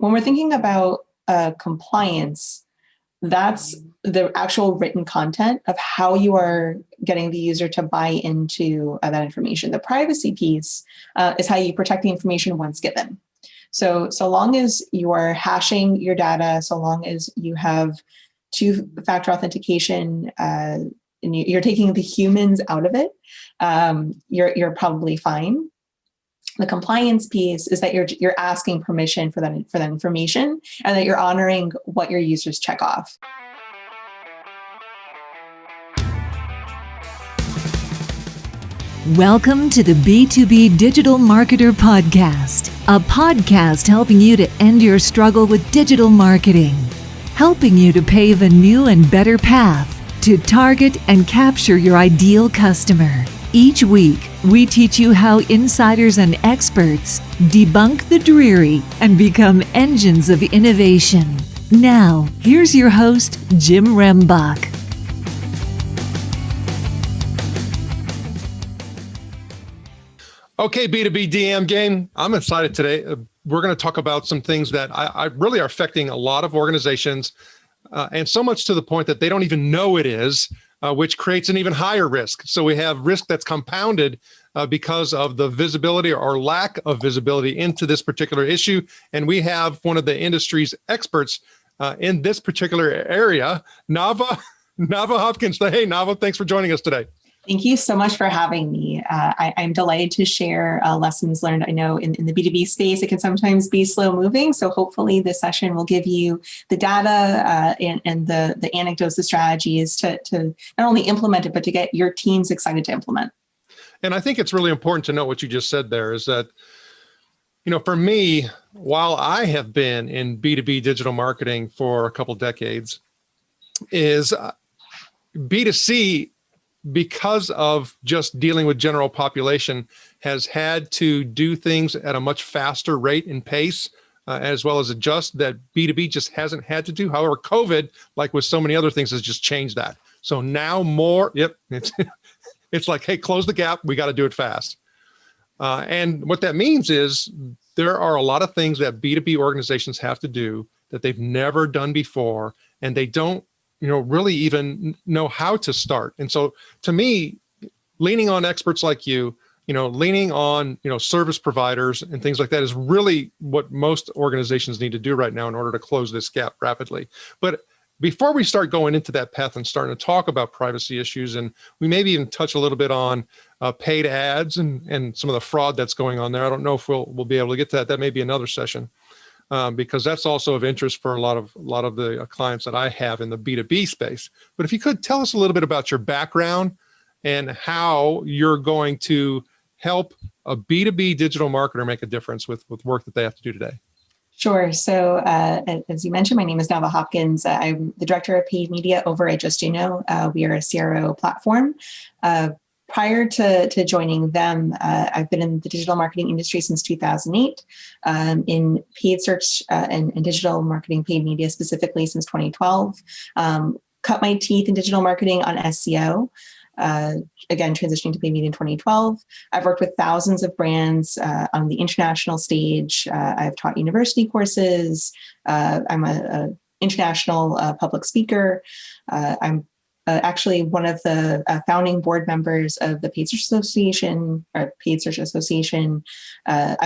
when we're thinking about compliance, that's the actual written content of how you are getting the user to buy into that information. The privacy piece is how you protect the information once given. So long as you are hashing your data, so long as you have two-factor authentication, and you're taking the humans out of it, you're probably fine. The compliance piece is that you're asking permission for that information, and that you're honoring what your users check off. Welcome to the B2B Digital Marketer Podcast, a podcast helping you to end your struggle with digital marketing, helping you to pave a new and better path to target and capture your ideal customer. Each week, we teach you how insiders and experts debunk the dreary and become engines of innovation. Now, here's your host, Jim Rembach. Okay, B2B DM game. I'm excited today. We're going to talk about some things that I really are affecting a lot of organizations, and so much to the point that they don't even know it is, which creates an even higher risk. So we have risk that's compounded because of the visibility or lack of visibility into this particular issue. And we have one of the industry's experts in this particular area, Navah Hopkins. Hey, Navah, thanks for joining us today. Thank you so much for having me. I'm delighted to share lessons learned. I know in the B2B space, it can sometimes be slow moving. So hopefully this session will give you the data and the anecdotes, the strategies to not only implement it, but to get your teams excited to implement. And I think it's really important to note what you just said there is that, for me, while I have been in B2B digital marketing for a couple decades, is B2C, because of just dealing with general population, has had to do things at a much faster rate and pace, as well as adjust that B2B just hasn't had to do. However, COVID, like with so many other things, has just changed that. So now it's like, hey, close the gap. We got to do it fast. And what that means is there are a lot of things that B2B organizations have to do that they've never done before, and they don't really even know how to start. And so to me, leaning on experts like you, leaning on, service providers and things like that is really what most organizations need to do right now in order to close this gap rapidly. But before we start going into that path and starting to talk about privacy issues, and we maybe even touch a little bit on paid ads and some of the fraud that's going on there. I don't know if we'll be able to get to that. That may be another session. Because that's also of interest for a lot of the clients that I have in the B2B space. But if you could tell us a little bit about your background and how you're going to help a B2B digital marketer make a difference with work that they have to do today. Sure. So as you mentioned, my name is Navah Hopkins. I'm the director of paid media over at Just We are a CRO platform. Prior to joining them, I've been in the digital marketing industry since 2008, in paid search and digital marketing, paid media specifically since 2012. Cut my teeth in digital marketing on SEO, again, transitioning to paid media in 2012. I've worked with thousands of brands on the international stage. I've taught university courses. I'm an international public speaker. I'm actually one of the founding board members of the Paid Search Association. I'm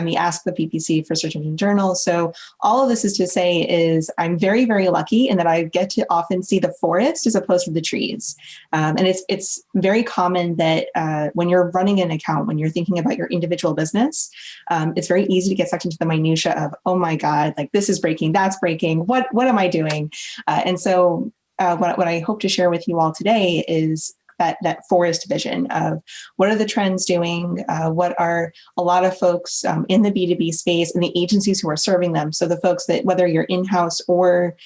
the Ask the PPC for Search Engine Journal. So all of this is to say is I'm very, very lucky in that I get to often see the forest as opposed to the trees. And it's very common that when you're running an account, when you're thinking about your individual business, it's very easy to get sucked into the minutia of, oh my God, like this is breaking, that's breaking. What am I doing? And so what I hope to share with you all today is that forest vision of what are the trends doing, what are a lot of folks in the B2B space and the agencies who are serving them. So the folks that, whether you're in-house or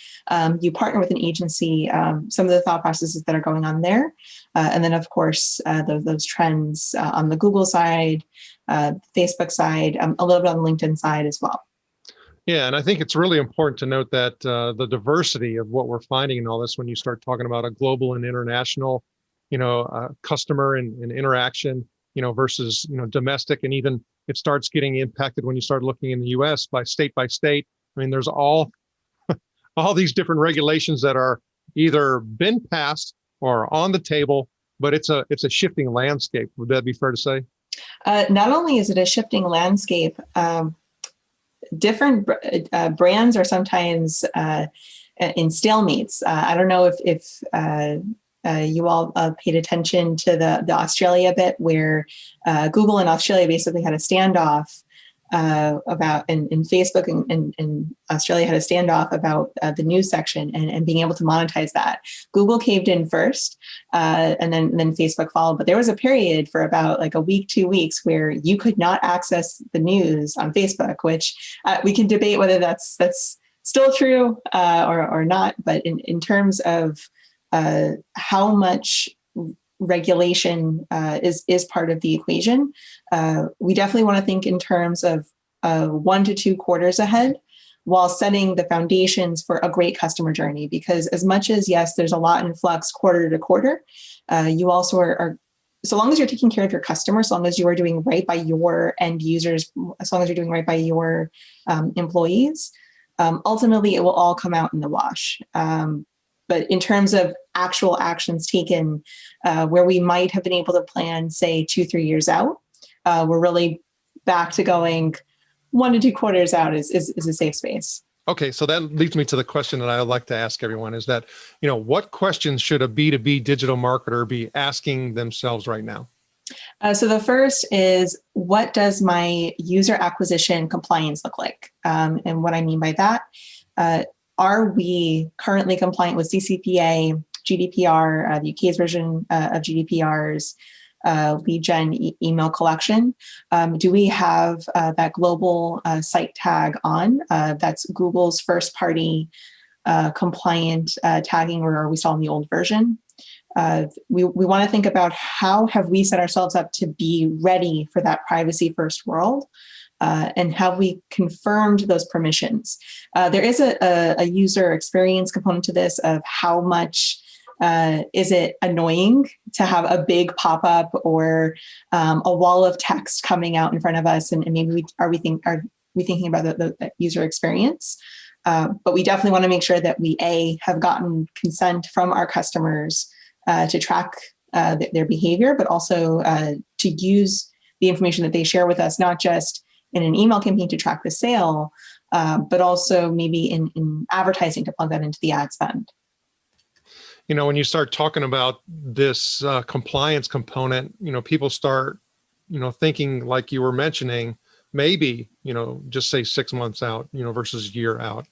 you partner with an agency, some of the thought processes that are going on there. And then, of course, those trends on the Google side, Facebook side, a little bit on the LinkedIn side as well. Yeah, and I think it's really important to note that the diversity of what we're finding in all this, when you start talking about a global and international, customer and interaction, versus, domestic, and even it starts getting impacted when you start looking in the U.S. by state, I mean, there's all these different regulations that are either been passed or on the table, but it's a shifting landscape. Would that be fair to say? Not only is it a shifting landscape, different brands are sometimes in stalemates. I don't know if you all paid attention to the Australia bit, where Google in Australia basically had a standoff about, and Facebook and Australia had a standoff about the news section and being able to monetize that. Google caved in first, and then Facebook followed. But there was a period for about like a week, 2 weeks, where you could not access the news on Facebook, which we can debate whether that's still true or not. But in terms of how much regulation is part of the equation, we definitely want to think in terms of 1 to 2 quarters ahead, while setting the foundations for a great customer journey. Because as much as, yes, there's a lot in flux quarter to quarter, you also are, so long as you're taking care of your customers, so long as you are doing right by your end users, as long as you're doing right by your employees, ultimately it will all come out in the wash. But in terms of actual actions taken, where we might have been able to plan, say, 2-3 years out, we're really back to going 1 to 2 quarters out is a safe space. Okay, so that leads me to the question that I would like to ask everyone is that, what questions should a B2B digital marketer be asking themselves right now? So the first is, what does my user acquisition compliance look like? And what I mean by that, are we currently compliant with CCPA, GDPR, the UK's version of GDPR's lead gen email collection? Do we have that global site tag on? That's Google's first party compliant tagging, or are we still in the old version? We want to think about how have we set ourselves up to be ready for that privacy first world, and have we confirmed those permissions? There is a user experience component to this, of how much is it annoying to have a big pop-up or a wall of text coming out in front of us, and maybe are we thinking about the user experience? But we definitely want to make sure that we have gotten consent from our customers to track their behavior, but also to use the information that they share with us, not just in an email campaign to track the sale, but also maybe in advertising to plug that into the ad spend. When you start talking about this compliance component, people start, thinking, like you were mentioning, maybe, just say 6 months out, versus a year out.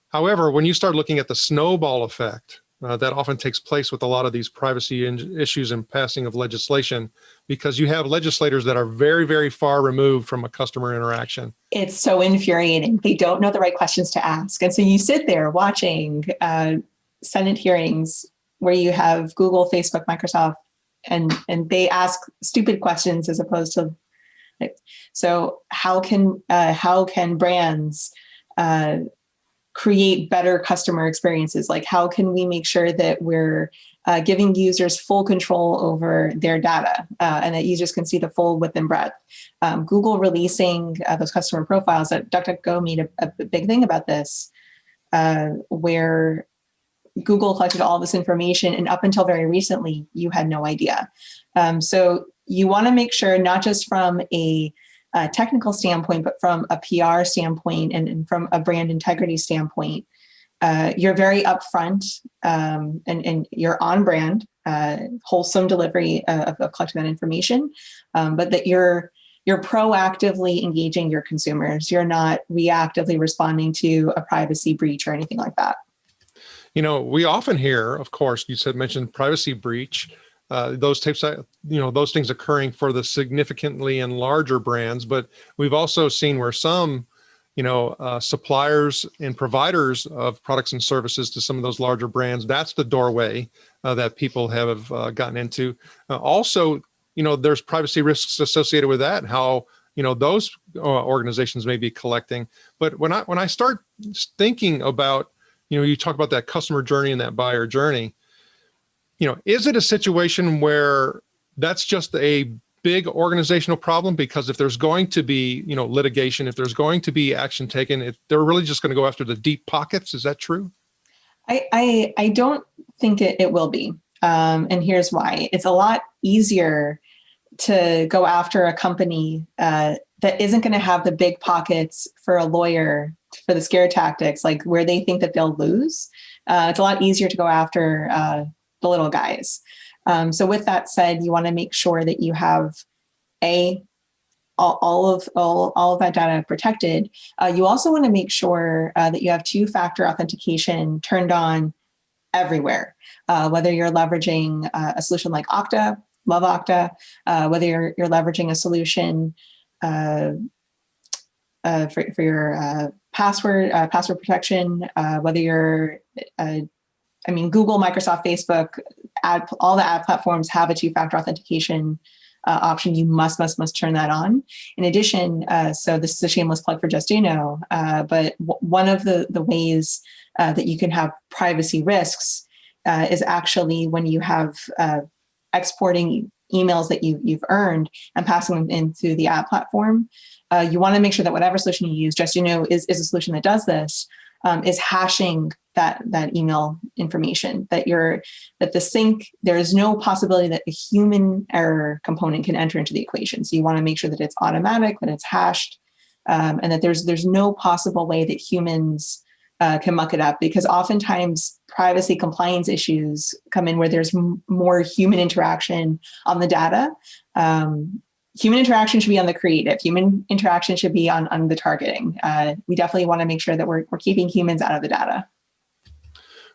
However, when you start looking at the snowball effect, that often takes place with a lot of these privacy issues and passing of legislation, because you have legislators that are very, very far removed from a customer interaction. It's so infuriating. They don't know the right questions to ask. And so you sit there watching Senate hearings where you have Google, Facebook, Microsoft, and they ask stupid questions as opposed to, so how can brands create better customer experiences? Like, how can we make sure that we're giving users full control over their data, and that users can see the full width and breadth? Google releasing those customer profiles, that DuckDuckGo made a big thing about this, where Google collected all this information, and up until very recently, you had no idea. So you want to make sure, not just from a technical standpoint, but from a PR standpoint and from a brand integrity standpoint, you're very upfront, and you're on brand, wholesome delivery of collecting that information, but that you're proactively engaging your consumers. You're not reactively responding to a privacy breach or anything like that. We often hear, of course, mentioned privacy breach, those types of, those things occurring for the significantly and larger brands. But we've also seen where some, suppliers and providers of products and services to some of those larger brands, that's the doorway that people have gotten into. Also, there's privacy risks associated with that, and how, those organizations may be collecting. But when I start thinking about, you talk about that customer journey and that buyer journey, is it a situation where that's just a big organizational problem? Because if there's going to be, litigation, if there's going to be action taken, they're really just going to go after the deep pockets. Is that true? I don't think it will be. And here's why. It's a lot easier to go after a company that isn't going to have the big pockets for a lawyer for the scare tactics, like where they think that they'll lose. It's a lot easier to go after the little guys. So with that said, you want to make sure that you have all of that data protected. You also want to make sure that you have two-factor authentication turned on everywhere, whether you're leveraging a solution like Okta, love Okta, whether you're leveraging a solution for your password protection, whether you're Google, Microsoft, Facebook, all the ad platforms have a two-factor authentication option. You must turn that on. In addition, so this is a shameless plug for Just but one of the ways that you can have privacy risks is actually when you have exporting emails that you've earned and passing them into the ad platform. You want to make sure that whatever solution you use, Just is a solution that does this, is hashing that email information, that the sync, there is no possibility that a human error component can enter into the equation. So you want to make sure that it's automatic, that it's hashed, and that there's no possible way that humans can muck it up, because oftentimes privacy compliance issues come in where there's more human interaction on the data. Human interaction should be on the creative. Human interaction should be on the targeting. We definitely want to make sure that we're keeping humans out of the data.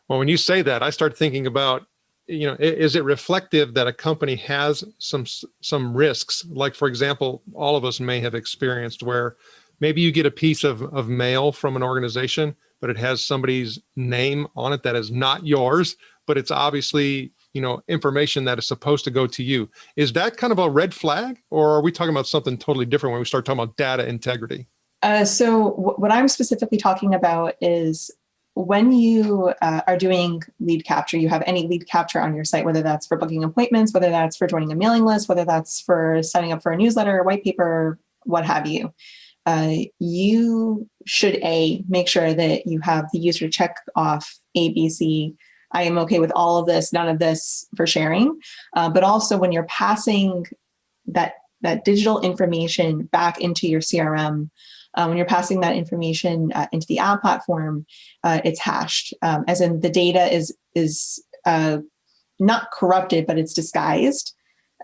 Well, when you say that, I start thinking about, is it reflective that a company has some risks? Like, for example, all of us may have experienced where maybe you get a piece of mail from an organization, but it has somebody's name on it that is not yours, but it's obviously, information that is supposed to go to you. Is that kind of a red flag, or are we talking about something totally different when we start talking about data integrity? So what I'm specifically talking about is when you are doing lead capture, you have any lead capture on your site, whether that's for booking appointments, whether that's for joining a mailing list, whether that's for signing up for a newsletter, a white paper, what have you. You should make sure that you have the user check off ABC. I am okay with all of this, none of this for sharing. But also when you're passing that digital information back into your CRM, when you're passing that information into the ad platform, it's hashed, as in the data is not corrupted, but it's disguised.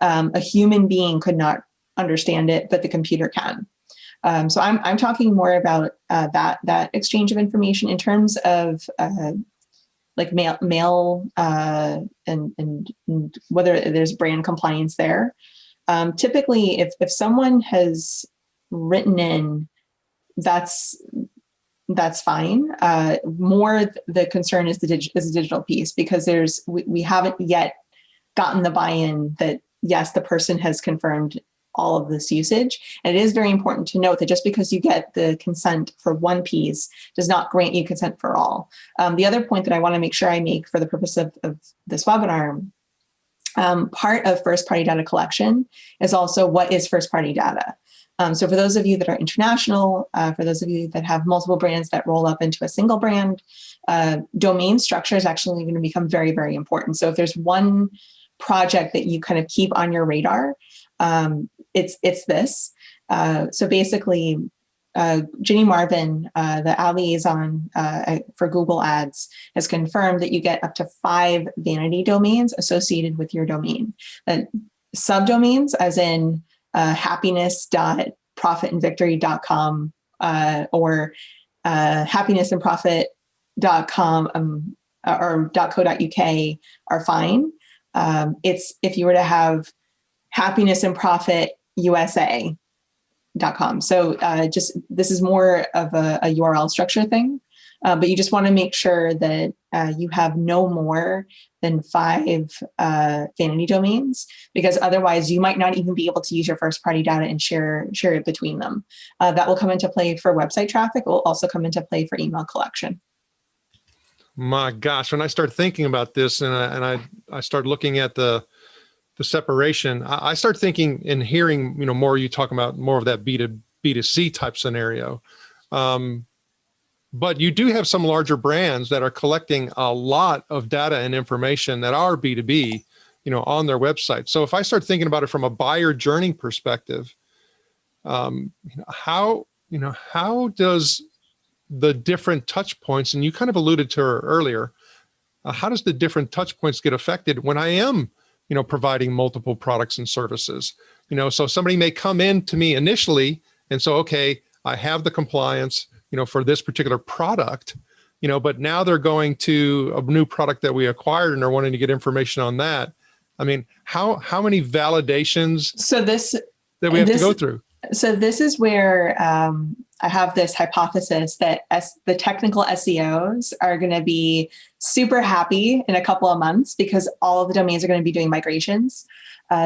A human being could not understand it, but the computer can. So I'm talking more about that exchange of information in terms of like mail and whether there's brand compliance there. Typically, if someone has written in, that's fine. More the concern is the digital piece, because we haven't yet gotten the buy-in that yes, the person has confirmed all of this usage. And it is very important to note that just because you get the consent for one piece does not grant you consent for all. The other point that I want to make sure I make for the purpose of this webinar, part of first-party data collection is also what is first-party data. So for those of you that are international, for those of you that have multiple brands that roll up into a single brand, domain structure is actually going to become very, very important. So if there's one project that you kind of keep on your radar, it's this. So basically, Ginny Marvin, the ad liaison for Google Ads, has confirmed that you get up to 5 vanity domains associated with your domain. Subdomains, as in happiness.profitandvictory.com or happinessandprofit.com or .co.uk are fine. It's if you were to have happinessandprofitusa.com. So just this is more of a URL structure thing, but you just want to make sure that you have no more than 5 vanity domains, because otherwise you might not even be able to use your first party data and share it between them. That will come into play for website traffic. It will also come into play for email collection. My gosh, when I start thinking about this and I start looking at the the separation, I start thinking and hearing, more you talking about more of that B2C type scenario. But you do have some larger brands that are collecting a lot of data and information that are B2B, on their website. So if I start thinking about it from a buyer journey perspective, how does the different touch points, and you kind of alluded to her earlier, how does the different touch points get affected when I am, providing multiple products and services? So somebody may come in to me initially and so, okay, I have the compliance, for this particular product, but now they're going to a new product that we acquired and they're wanting to get information on that. I mean, how many validations that we have to go through? So this is where I have this hypothesis that the technical SEOs are going to be super happy in a couple of months because all of the domains are going to be doing migrations.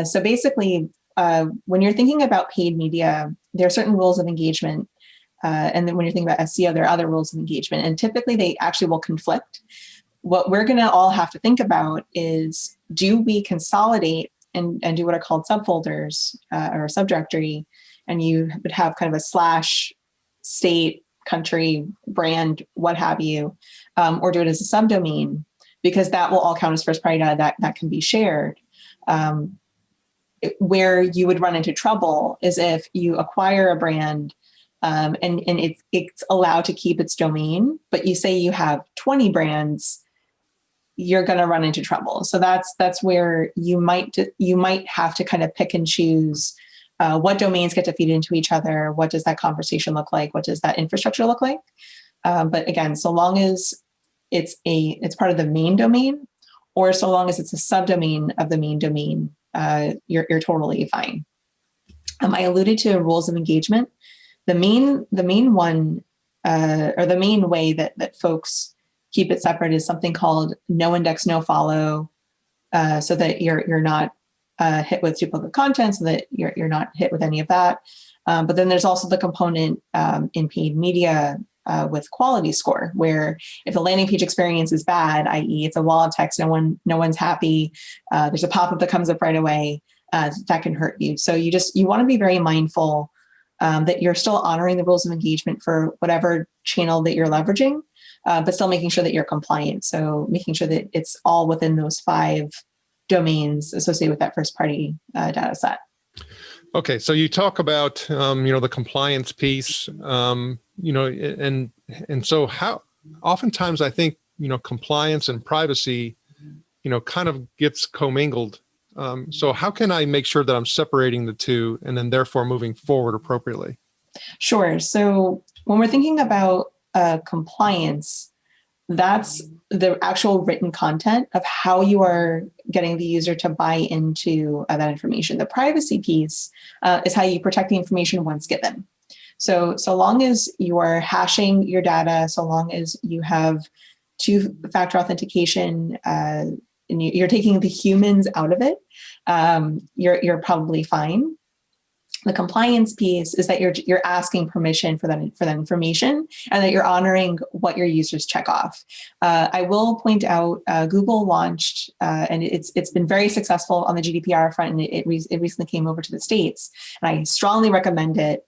So basically, when you're thinking about paid media, there are certain rules of engagement. And then when you're thinking about SEO, there are other rules of engagement. And typically, they actually will conflict. What we're going to all have to think about is, do we consolidate and do what are called subfolders or a subdirectory? And you would have kind of a / state, country, brand, what have you, or do it as a subdomain, because that will all count as first party data that can be shared. Where you would run into trouble is if you acquire a brand and it's allowed to keep its domain, but you say you have 20 brands, you're going to run into trouble. So that's where you might have to kind of pick and choose what domains get to feed into each other. What does that conversation look like? What does that infrastructure look like? But again, so long as it's part of the main domain, or so long as it's a subdomain of the main domain, you're totally fine. I alluded to rules of engagement. The main one, or the main way that folks keep it separate is something called no index, no follow, so that you're not hit with duplicate content, so that you're not hit with any of that. But then there's also the component in paid media with quality score, where if the landing page experience is bad, i.e. it's a wall of text, no one's happy, there's a pop-up that comes up right away, that can hurt you. So you want to be very mindful that you're still honoring the rules of engagement for whatever channel that you're leveraging, but still making sure that you're compliant. So making sure that it's all within those 5 domains associated with that first party data set. Okay, so you talk about the compliance piece, and so how oftentimes I think compliance and privacy, kind of gets commingled. So how can I make sure that I'm separating the two and then therefore moving forward appropriately? Sure. So when we're thinking about compliance, that's the actual written content of how you are getting the user to buy into that information. The privacy piece is how you protect the information once given. So long as you are hashing your data, so long as you have 2-factor authentication, and you're taking the humans out of it, you're probably fine. The compliance piece is that you're asking permission for that information, and that you're honoring what your users check off. I will point out Google launched, and it's been very successful on the GDPR front, and it recently came over to the States. And I strongly recommend it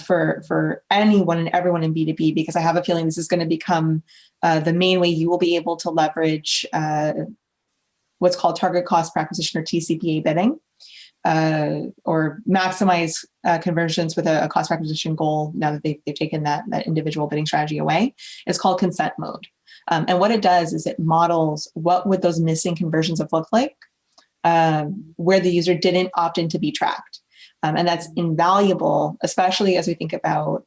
for anyone and everyone in B2B, because I have a feeling this is going to become the main way you will be able to leverage what's called target cost per acquisition, or TCPA bidding. Or maximize conversions with a cost per acquisition goal. Now that they've taken that individual bidding strategy away, it's called consent mode. And what it does is it models what would those missing conversions have looked like where the user didn't opt in to be tracked. And that's invaluable, especially as we think about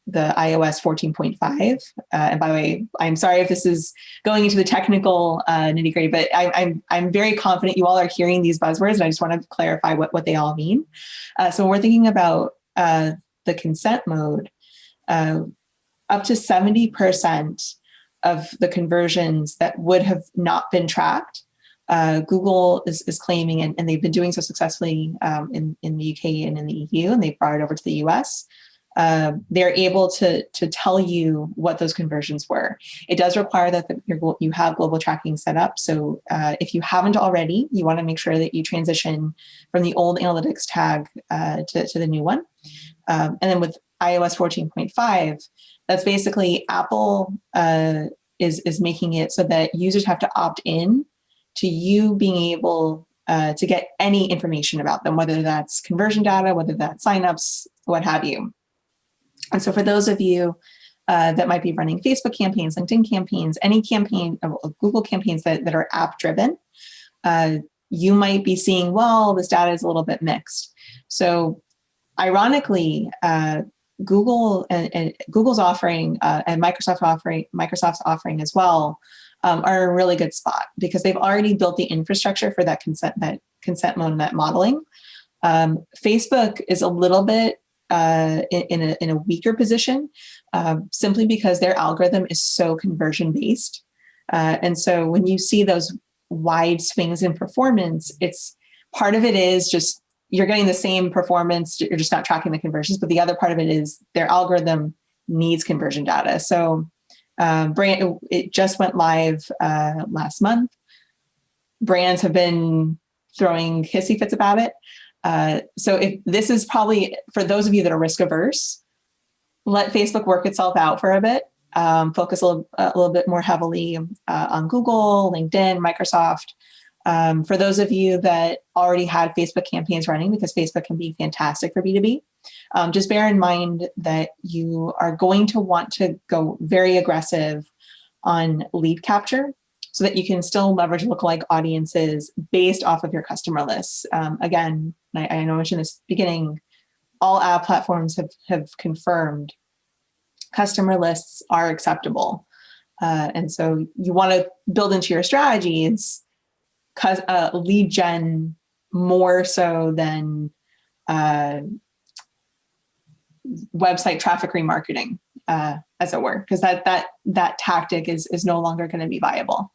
the iOS 14.5. And by the way, I'm sorry if this is going into the technical nitty gritty, but I'm very confident you all are hearing these buzzwords, and I just want to clarify what they all mean. So when we're thinking about the consent mode, up to 70% of the conversions that would have not been tracked, Google is claiming, and they've been doing so successfully in the UK and in the EU, and they've brought it over to the US, they're able to tell you what those conversions were. It does require that you have global tracking set up. So if you haven't already, you want to make sure that you transition from the old analytics tag to the new one. And then with iOS 14.5, that's basically Apple is making it so that users have to opt in to you being able to get any information about them, whether that's conversion data, whether that's signups, what have you. And so for those of you that might be running Facebook campaigns, LinkedIn campaigns, any campaign, Google campaigns that are app driven, you might be seeing, well, this data is a little bit mixed. So ironically, Google and Google's offering and Microsoft's offering as well are a really good spot because they've already built the infrastructure for that consent mode and that modeling. Facebook is a little bit in a weaker position simply because their algorithm is so conversion based. And so when you see those wide swings in performance, it's part of it is just you're getting the same performance, you're just not tracking the conversions, but the other part of it is their algorithm needs conversion data. So it just went live last month. Brands have been throwing hissy fits about it. So if this is probably for those of you that are risk averse, let Facebook work itself out for a bit. Focus a little bit more heavily on Google, LinkedIn, Microsoft. For those of you that already had Facebook campaigns running, because Facebook can be fantastic for B2B, just bear in mind that you are going to want to go very aggressive on lead capture so that you can still leverage lookalike audiences based off of your customer lists. Again, I know I mentioned this at the beginning, all ad platforms have confirmed customer lists are acceptable. And so you want to build into your strategies lead gen more so than website traffic remarketing, as it were, because that tactic is no longer going to be viable.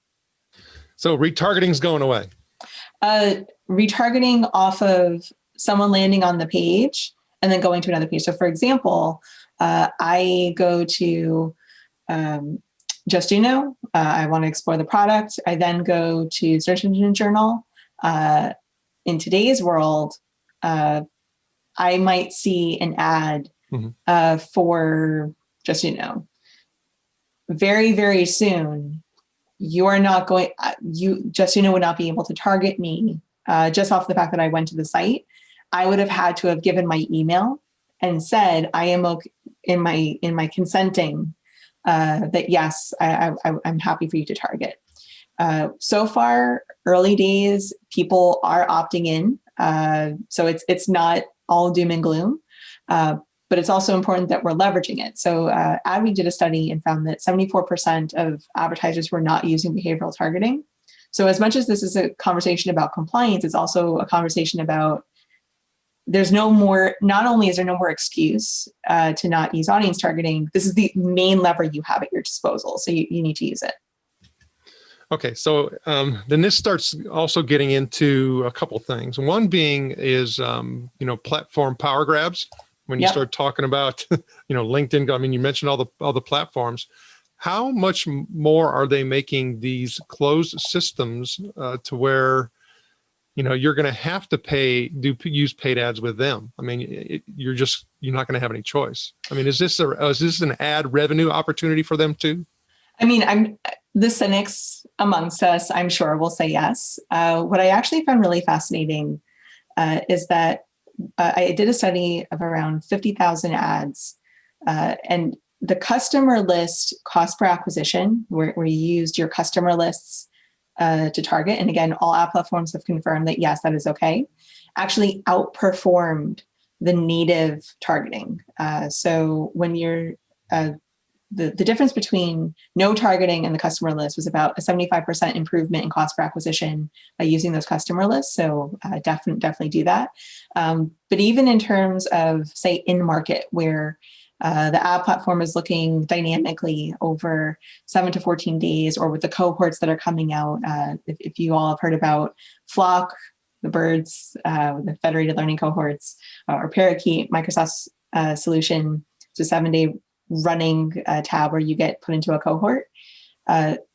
So retargeting is going away. Retargeting off of someone landing on the page and then going to another page. So for example, I go to Just I want to explore the product. I then go to Search Engine Journal. In today's world, I might see an ad for Just Very, very soon, you are not going. Just would not be able to target me just off the fact that I went to the site. I would have had to have given my email and said I am okay in my consenting. That yes, I'm happy for you to target. So far, early days, people are opting in. So it's not all doom and gloom, but it's also important that we're leveraging it. So Adweek did a study and found that 74% of advertisers were not using behavioral targeting. So as much as this is a conversation about compliance, it's also a conversation about not only is there no more excuse to not use audience targeting, this is the main lever you have at your disposal. So you need to use it. Okay. So then this starts also getting into a couple things. One being is, platform power grabs. When you start talking about, LinkedIn, I mean, you mentioned all the platforms. How much more are they making these closed systems to where, you're going to have to use paid ads with them? I mean, you're not going to have any choice. I mean, is this an ad revenue opportunity for them too? I mean, the cynics amongst us, I'm sure, will say yes. What I actually found really fascinating is that I did a study of around 50,000 ads, and the customer list cost per acquisition, where you used your customer lists to target, and again, all ad platforms have confirmed that yes, that is okay, actually outperformed the native targeting. So when you're the difference between no targeting and the customer list was about a 75% improvement in cost per acquisition by using those customer lists. So definitely do that. But even in terms of, say, in market, where the ad platform is looking dynamically over 7 to 14 days, or with the cohorts that are coming out. If you all have heard about Flock, the birds, the federated learning cohorts, or Parakeet, Microsoft's solution, It's a 7-day running tab where you get put into a cohort. It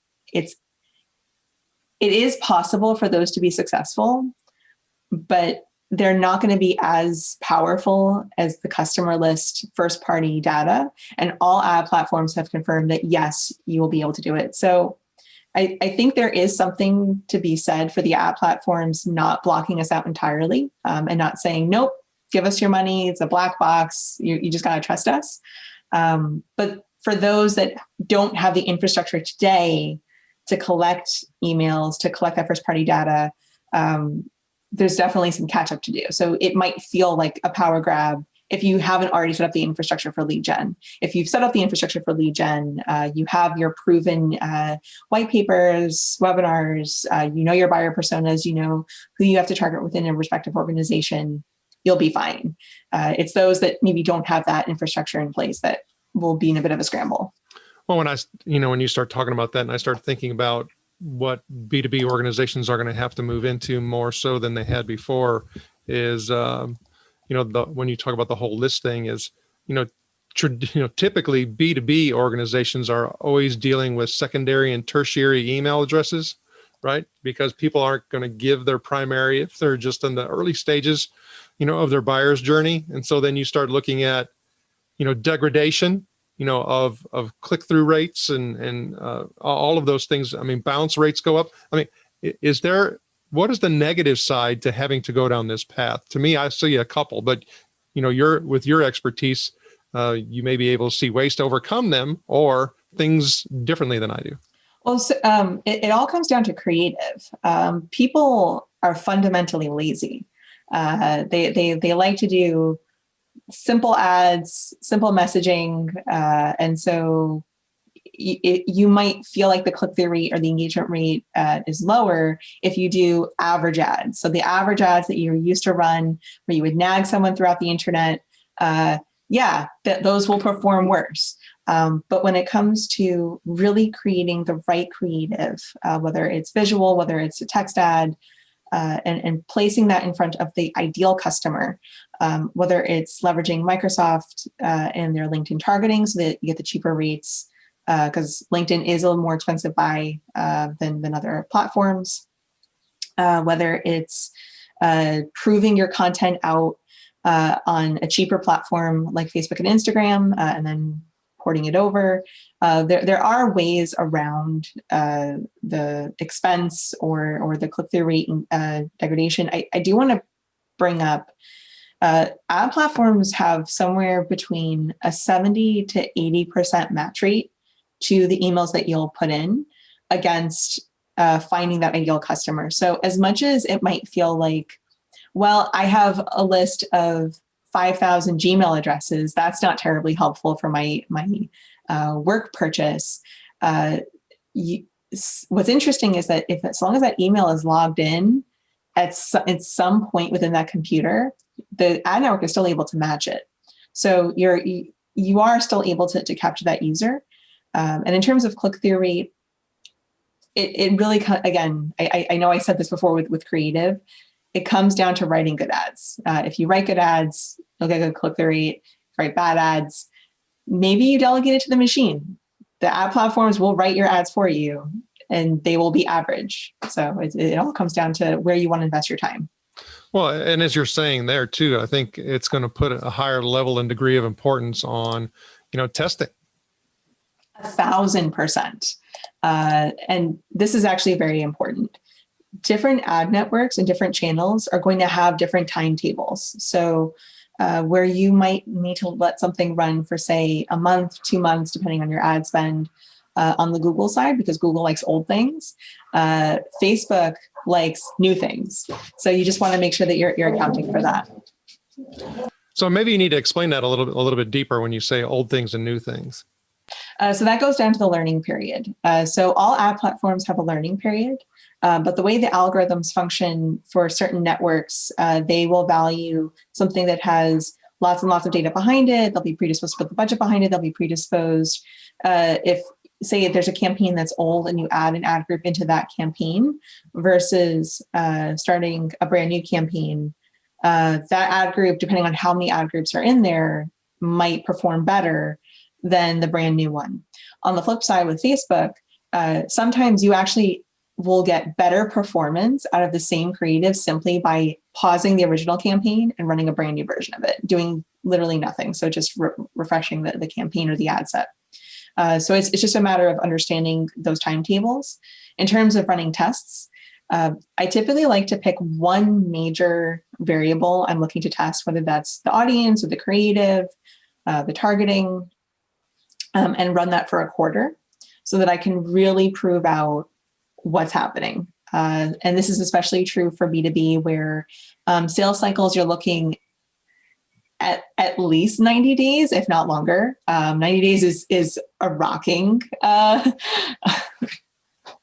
is possible for those to be successful, but they're not going to be as powerful as the customer list first party data. And all ad platforms have confirmed that, yes, you will be able to do it. So I think there is something to be said for the ad platforms not blocking us out entirely, and not saying, nope, give us your money. It's a black box. You just got to trust us. But for those that don't have the infrastructure today to collect emails, to collect that first party data, there's definitely some catch up to do. So it might feel like a power grab if you haven't already set up the infrastructure for lead gen. If you've set up the infrastructure for lead gen, you have your proven white papers, webinars, you know your buyer personas, you know who you have to target within a respective organization, you'll be fine. It's those that maybe don't have that infrastructure in place that will be in a bit of a scramble. Well, when you start talking about that, and I start thinking about what B2B organizations are going to have to move into more so than they had before, is when you talk about the whole list thing, is typically B2B organizations are always dealing with secondary and tertiary email addresses, right? Because people aren't going to give their primary if they're just in the early stages, of their buyer's journey. And so then you start looking at, degradation, of click-through rates and all of those things. I mean, bounce rates go up. I mean, what is the negative side to having to go down this path? To me, I see a couple, but with your expertise, you may be able to see ways to overcome them or things differently than I do. Well, so, it all comes down to creative. People are fundamentally lazy. They like to do simple ads, simple messaging, and so you might feel like the click-through rate or the engagement rate is lower if you do average ads. So the average ads that you're used to run, where you would nag someone throughout the internet, those will perform worse. But when it comes to really creating the right creative, whether it's visual, whether it's a text ad, and placing that in front of the ideal customer, whether it's leveraging Microsoft and their LinkedIn targeting so that you get the cheaper rates, because LinkedIn is a little more expensive buy than other platforms, whether it's proving your content out on a cheaper platform like Facebook and Instagram, and then porting it over. There are ways around the expense or the click-through rate degradation. I do want to bring up ad platforms have somewhere between a 70 to 80% match rate to the emails that you'll put in against finding that ideal customer. So as much as it might feel like, well, I have a list of 5,000 Gmail addresses, that's not terribly helpful for my work purchase. What's interesting is that as long as that email is logged in at some point within that computer, the ad network is still able to match it. So you are still able to capture that user. And in terms of click-through rate, it really, again, I know I said this before with creative, it comes down to writing good ads. If you write good ads, you'll get a good click-through rate. If you write bad ads, maybe you delegate it to the machine. The ad platforms will write your ads for you and they will be average. So it all comes down to where you want to invest your time. Well, and as you're saying there too, I think it's going to put a higher level and degree of importance on, testing. 1,000%. And this is actually very important. Different ad networks and different channels are going to have different timetables. So where you might need to let something run for, say, a month, 2 months, depending on your ad spend on the Google side, because Google likes old things. Facebook likes new things. So you just want to make sure that you're accounting for that. So maybe you need to explain that a little bit deeper when you say old things and new things. So that goes down to the learning period. So all ad platforms have a learning period, but the way the algorithms function for certain networks, they will value something that has lots and lots of data behind it. They'll be predisposed to put the budget behind it. They'll be predisposed if there's a campaign that's old and you add an ad group into that campaign versus starting a brand new campaign, that ad group, depending on how many ad groups are in there, might perform better than the brand new one. On the flip side with Facebook, sometimes you actually will get better performance out of the same creative simply by pausing the original campaign and running a brand new version of it, doing literally nothing. So just refreshing the campaign or the ad set. So it's just a matter of understanding those timetables. In terms of running tests, I typically like to pick one major variable I'm looking to test, whether that's the audience or the creative, the targeting, and run that for a quarter so that I can really prove out what's happening. And this is especially true for B2B, where sales cycles, you're looking at least 90 days, if not longer. 90 days is a rocking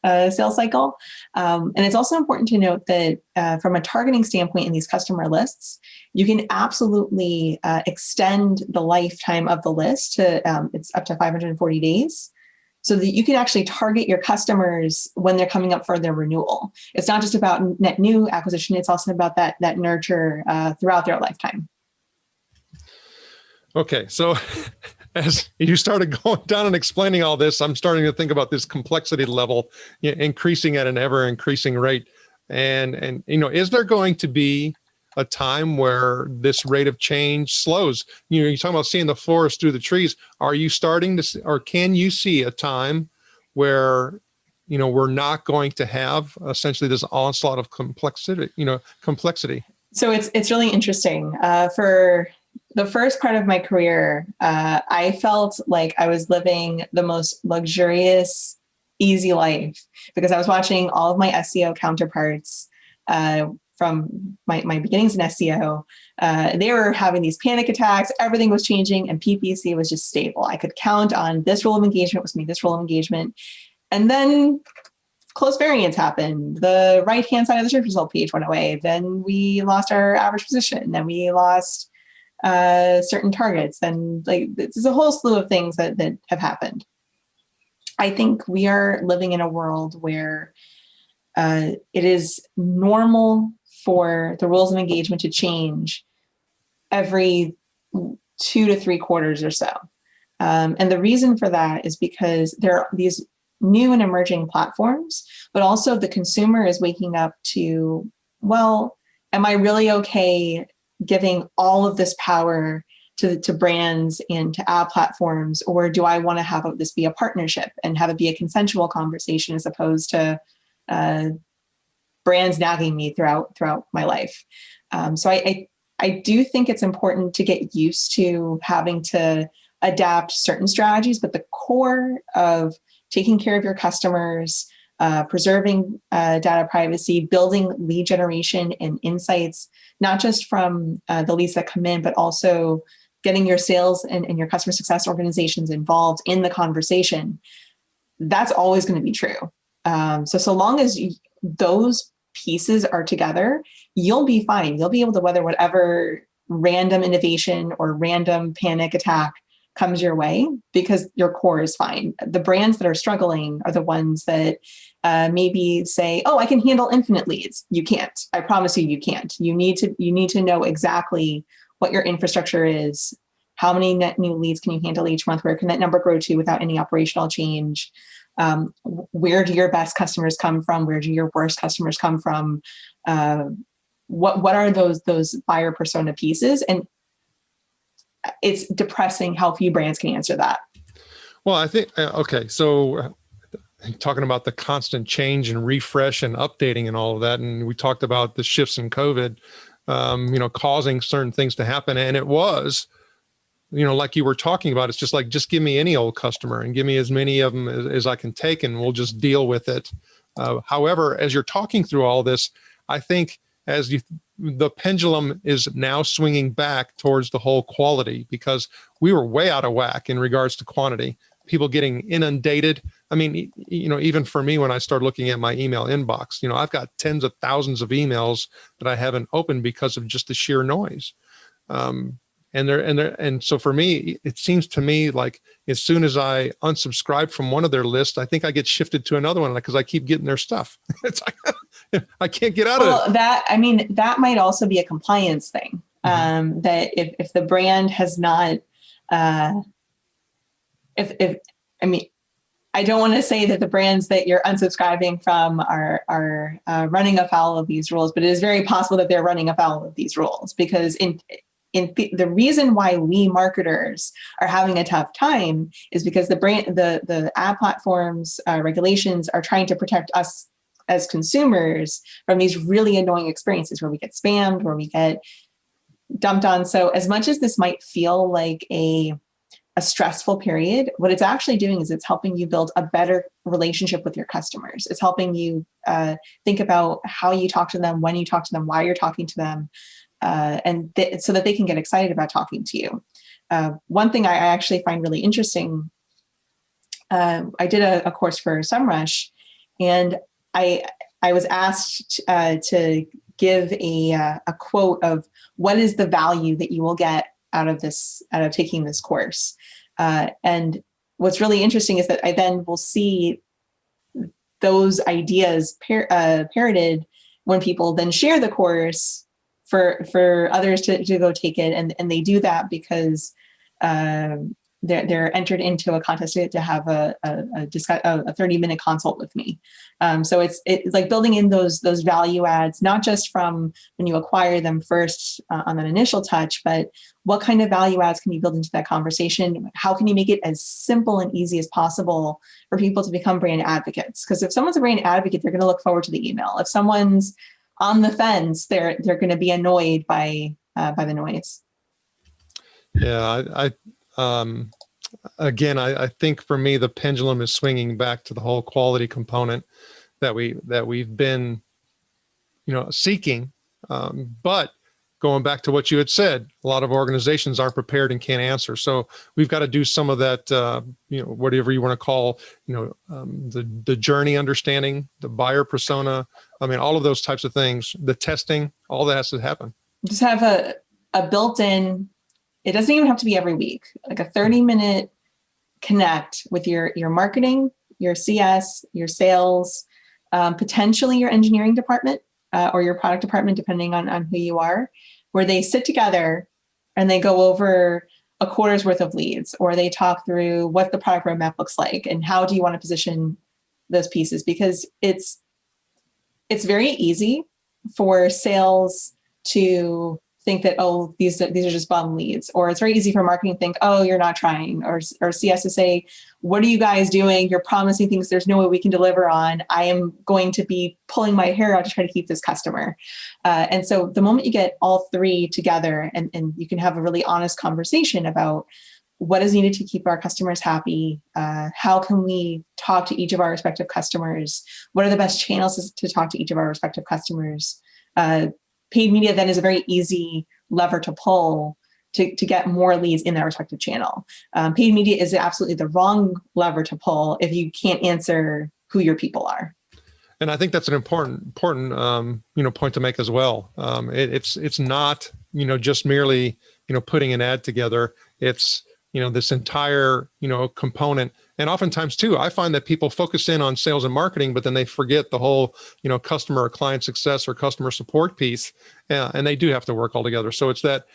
sales cycle. And it's also important to note that from a targeting standpoint in these customer lists, you can absolutely extend the lifetime of the list to it's up to 540 days. So that you can actually target your customers when they're coming up for their renewal. It's not just about net new acquisition, it's also about that nurture throughout their lifetime. Okay, so as you started going down and explaining all this, I'm starting to think about this complexity level increasing at an ever increasing rate. And is there going to be a time where this rate of change slows? You're talking about seeing the forest through the trees. Are you starting to see, or can you see a time where, we're not going to have essentially this onslaught of complexity? So it's really interesting. For the first part of my career, I felt like I was living the most luxurious, easy life because I was watching all of my SEO counterparts from my beginnings in SEO. They were having these panic attacks. Everything was changing and PPC was just stable. I could count on this rule of engagement was me, this rule of engagement. And then close variance happened. The right-hand side of the search result page went away. Then we lost our average position. Then we lost certain targets. Then there's a whole slew of things that have happened. I think we are living in a world where it is normal for the rules of engagement to change every 2 to 3 quarters or so. And the reason for that is because there are these new and emerging platforms, but also the consumer is waking up to, well, am I really okay giving all of this power to brands and to ad platforms, or do I want to have this be a partnership and have it be a consensual conversation as opposed to brands nagging me throughout my life? So I do think it's important to get used to having to adapt certain strategies, but the core of taking care of your customers, preserving data privacy, building lead generation and insights, not just from the leads that come in, but also getting your sales and your customer success organizations involved in the conversation, that's always going to be true. So long as those pieces are together, you'll be fine. You'll be able to weather whatever random innovation or random panic attack comes your way because your core is fine. The brands that are struggling are the ones that maybe say, oh, I can handle infinite leads. You can't. I promise you can't. You need to know exactly what your infrastructure is. How many net new leads can you handle each month? Where can that number grow to without any operational change? Where do your best customers come from? Where do your worst customers come from? What are those buyer persona pieces? And it's depressing how few brands can answer that. Well, I think, okay, so talking about the constant change and refresh and updating and all of that, and we talked about the shifts in COVID, causing certain things to happen. And it was, like you were talking about, it's just give me any old customer and give me as many of them as I can take, and we'll just deal with it. However, as you're talking through all this, I think the pendulum is now swinging back towards the whole quality, because we were way out of whack in regards to quantity, people getting inundated. I mean, even for me, when I start looking at my email inbox, I've got tens of thousands of emails that I haven't opened because of just the sheer noise. And so for me, it seems to me like as soon as I unsubscribe from one of their lists, I think I get shifted to another one because I keep getting their stuff. It's like, I can't get out of it. That might also be a compliance thing. That if the brand has not if I mean, I don't want to say that the brands that you're unsubscribing from are running afoul of these rules, but it is very possible that they're running afoul of these rules, because the reason why we marketers are having a tough time is because the ad platforms regulations are trying to protect us as consumers from these really annoying experiences where we get spammed, where we get dumped on. So as much as this might feel like a stressful period, what it's actually doing is it's helping you build a better relationship with your customers. It's helping you think about how you talk to them, when you talk to them, why you're talking to them, so that they can get excited about talking to you. One thing I actually find really interesting, I did a course for SEMrush, and I was asked to give a quote of what is the value that you will get out of taking this course. And what's really interesting is that I then will see those ideas parroted when people then share the course for others to go take it. And they do that because they're entered into a contest to have a 30-minute consult with me. So it's like building in those value adds, not just from when you acquire them first on that initial touch, but what kind of value adds can you build into that conversation? How can you make it as simple and easy as possible for people to become brand advocates? Because if someone's a brand advocate, they're going to look forward to the email. If someone's on the fence, they're going to be annoyed by the noise. Yeah, I think for me, the pendulum is swinging back to the whole quality component that we've been, seeking. But going back to what you had said, a lot of organizations aren't prepared and can't answer. So we've got to do some of that, whatever you want to call, the journey understanding, the buyer persona. I mean, all of those types of things, the testing, all that has to happen. Just have a built-in. It doesn't even have to be every week, like a 30-minute connect with your marketing, your CS, your sales, potentially your engineering department or your product department, depending on who you are, where they sit together and they go over a quarter's worth of leads, or they talk through what the product roadmap looks like and how do you want to position those pieces. Because it's very easy for sales to think that, oh, these are just bum leads, or it's very easy for marketing to think, oh, you're not trying, or CS to say, what are you guys doing? You're promising things there's no way we can deliver on. I am going to be pulling my hair out to try to keep this customer. And so the moment you get all three together and you can have a really honest conversation about what is needed to keep our customers happy, how can we talk to each of our respective customers, what are the best channels to talk to each of our respective customers. Paid media then is a very easy lever to pull to get more leads in that respective channel. Paid media is absolutely the wrong lever to pull if you can't answer who your people are. And I think that's an important point to make as well. It's not just merely putting an ad together. It's this entire component. And oftentimes too, I find that people focus in on sales and marketing, but then they forget the whole, customer or client success or customer support piece. And they do have to work all together. So it's that,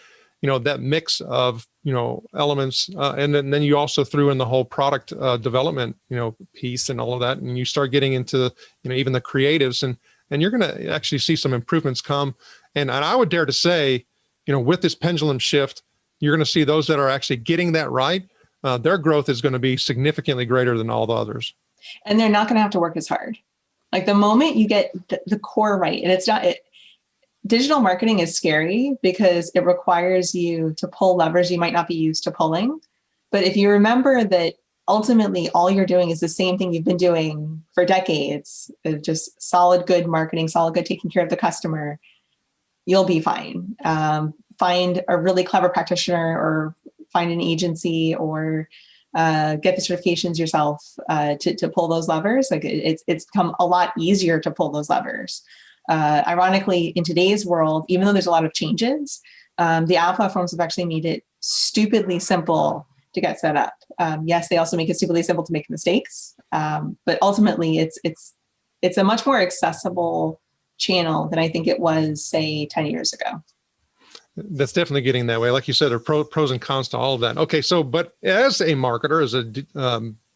that mix of, elements. And then you also threw in the whole product development, piece and all of that. And you start getting into, even the creatives and you're going to actually see some improvements come. And I would dare to say, with this pendulum shift, you're going to see those that are actually getting that right. Their growth is going to be significantly greater than all the others. And they're not going to have to work as hard. Like the moment you get the core right, and digital marketing is scary because it requires you to pull levers you might not be used to pulling. But if you remember that ultimately all you're doing is the same thing you've been doing for decades, just solid, good marketing, solid, good taking care of the customer, you'll be fine. Find a really clever practitioner or find an agency or get the certifications yourself to pull those levers. Like it's become a lot easier to pull those levers. Ironically, in today's world, even though there's a lot of changes, the ad platforms have actually made it stupidly simple to get set up. Yes, they also make it stupidly simple to make mistakes, but ultimately it's a much more accessible channel than I think it was, say, 10 years ago. That's definitely getting that way. Like you said, there are pros and cons to all of that. Okay, so but as a marketer, as a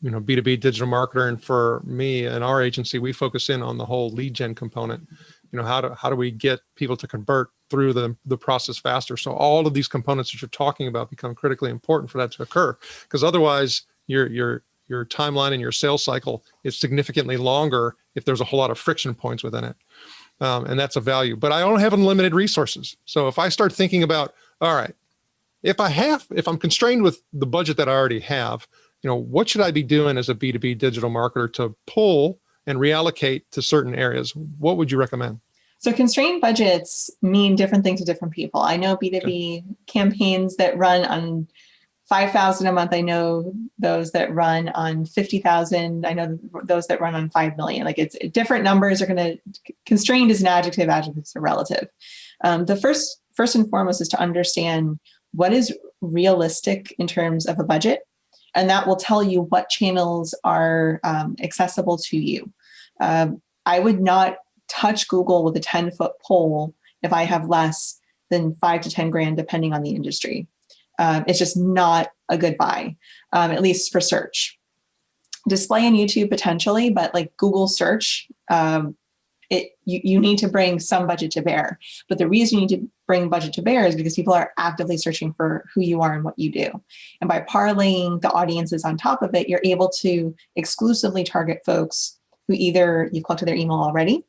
B2B digital marketer, and for me and our agency, we focus in on the whole lead gen component. How do we get people to convert through the process faster? So all of these components that you're talking about become critically important for that to occur, because otherwise your timeline and your sales cycle is significantly longer if there's a whole lot of friction points within it. And that's a value, but I don't have unlimited resources. So if I start thinking about, all right, if I'm constrained with the budget that I already have, what should I be doing as a B2B digital marketer to pull and reallocate to certain areas? What would you recommend? So constrained budgets mean different things to different people. I know B2B campaigns that run on 5,000 a month. I know those that run on 50,000. I know those that run on 5 million. Like, it's different numbers are going to, constrained is an adjective, adjectives are relative. The first and foremost is to understand what is realistic in terms of a budget. And that will tell you what channels are accessible to you. I would not touch Google with a 10-foot pole if I have less than 5 to 10 grand, depending on the industry. It's just not a good buy, at least for search. Display and YouTube potentially, but like Google search, you need to bring some budget to bear. But the reason you need to bring budget to bear is because people are actively searching for who you are and what you do. And by parlaying the audiences on top of it, you're able to exclusively target folks who either you've collected their email already.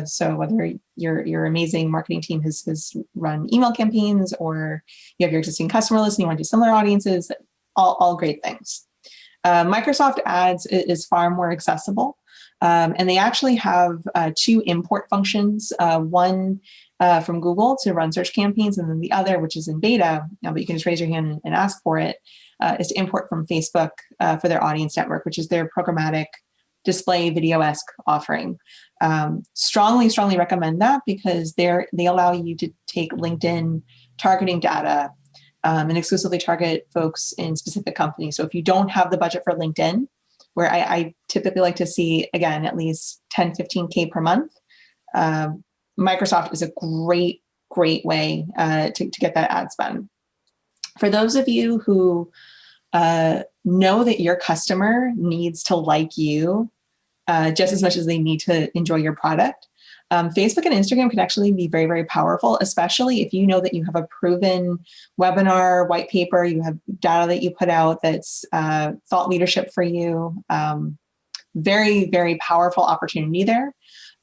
So whether your amazing marketing team has run email campaigns, or you have your existing customer list and you want to do similar audiences, all great things. Microsoft Ads is far more accessible. And they actually have 2 import functions, one from Google to run search campaigns, and then the other, which is in beta, but you can just raise your hand and ask for it, is to import from Facebook for their audience network, which is their programmatic display video-esque offering. Strongly recommend that, because they allow you to take LinkedIn targeting data and exclusively target folks in specific companies. So if you don't have the budget for LinkedIn, where I typically like to see, again, at least 10, 15K per month, Microsoft is a great way to get that ad spend. For those of you who know that your customer needs to like you just as much as they need to enjoy your product, Facebook and Instagram can actually be very, very powerful, especially if you know that you have a proven webinar, white paper, you have data that you put out that's thought leadership for you. Very, very powerful opportunity there.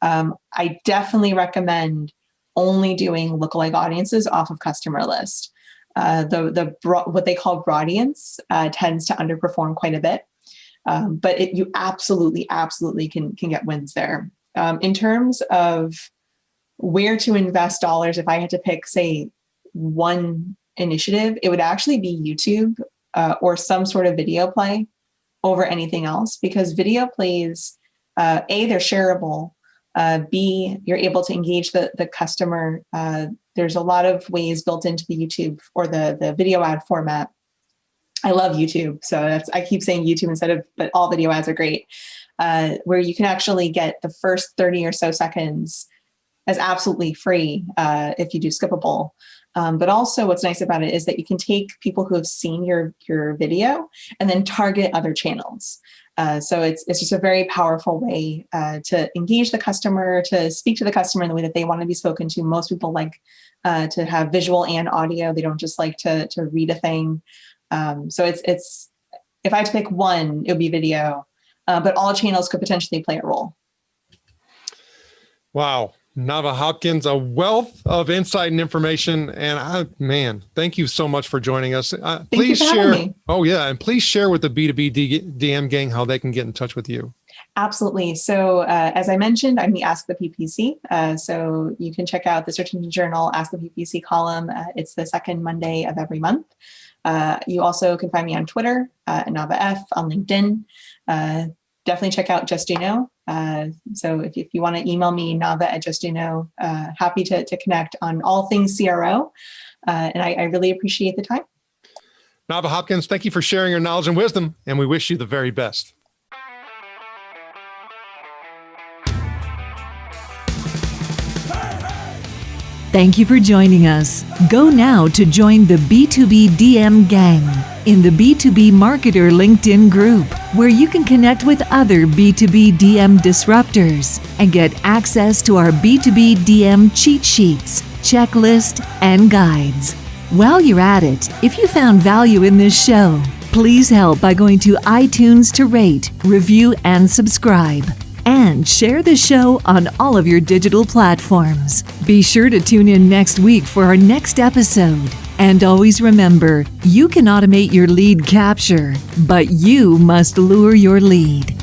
I definitely recommend only doing lookalike audiences off of customer list. What they call broadience tends to underperform quite a bit, but you absolutely can get wins there. In terms of where to invest dollars, if I had to pick, say, one initiative, it would actually be YouTube or some sort of video play over anything else, because video plays, A, they're shareable, B, you're able to engage the customer. There's a lot of ways built into the YouTube or the video ad format. I love YouTube, so I keep saying YouTube but all video ads are great. Where you can actually get the first 30 or so seconds as absolutely free if you do skippable. But also what's nice about it is that you can take people who have seen your video and then target other channels. So it's just a very powerful way to engage the customer, to speak to the customer in the way that they want to be spoken to. Most people like to have visual and audio. They don't just like to read a thing. So it's if I had to pick one, it would be video. But all channels could potentially play a role. Wow. Navah Hopkins, a wealth of insight and information. And thank you so much for joining us. Please share. Oh yeah. And please share with the B2B DM gang how they can get in touch with you. Absolutely. So as I mentioned, I'm the Ask the PPC. So you can check out the Search Engine Journal Ask the PPC column. It's the second Monday of every month. You also can find me on Twitter, Navah F, on LinkedIn. Definitely check out Just Do Know. So if you want to email me, nava@justdoknow, happy to connect on all things CRO. And I really appreciate the time. Navah Hopkins, thank you for sharing your knowledge and wisdom, and we wish you the very best. Thank you for joining us. Go now to join the B2B DM gang in the B2B Marketer LinkedIn group, where you can connect with other B2B DM disruptors and get access to our B2B DM cheat sheets, checklist, and guides. While you're at it, if you found value in this show, please help by going to iTunes to rate, review, and subscribe. And share the show on all of your digital platforms. Be sure to tune in next week for our next episode. And always remember, you can automate your lead capture, but you must lure your lead.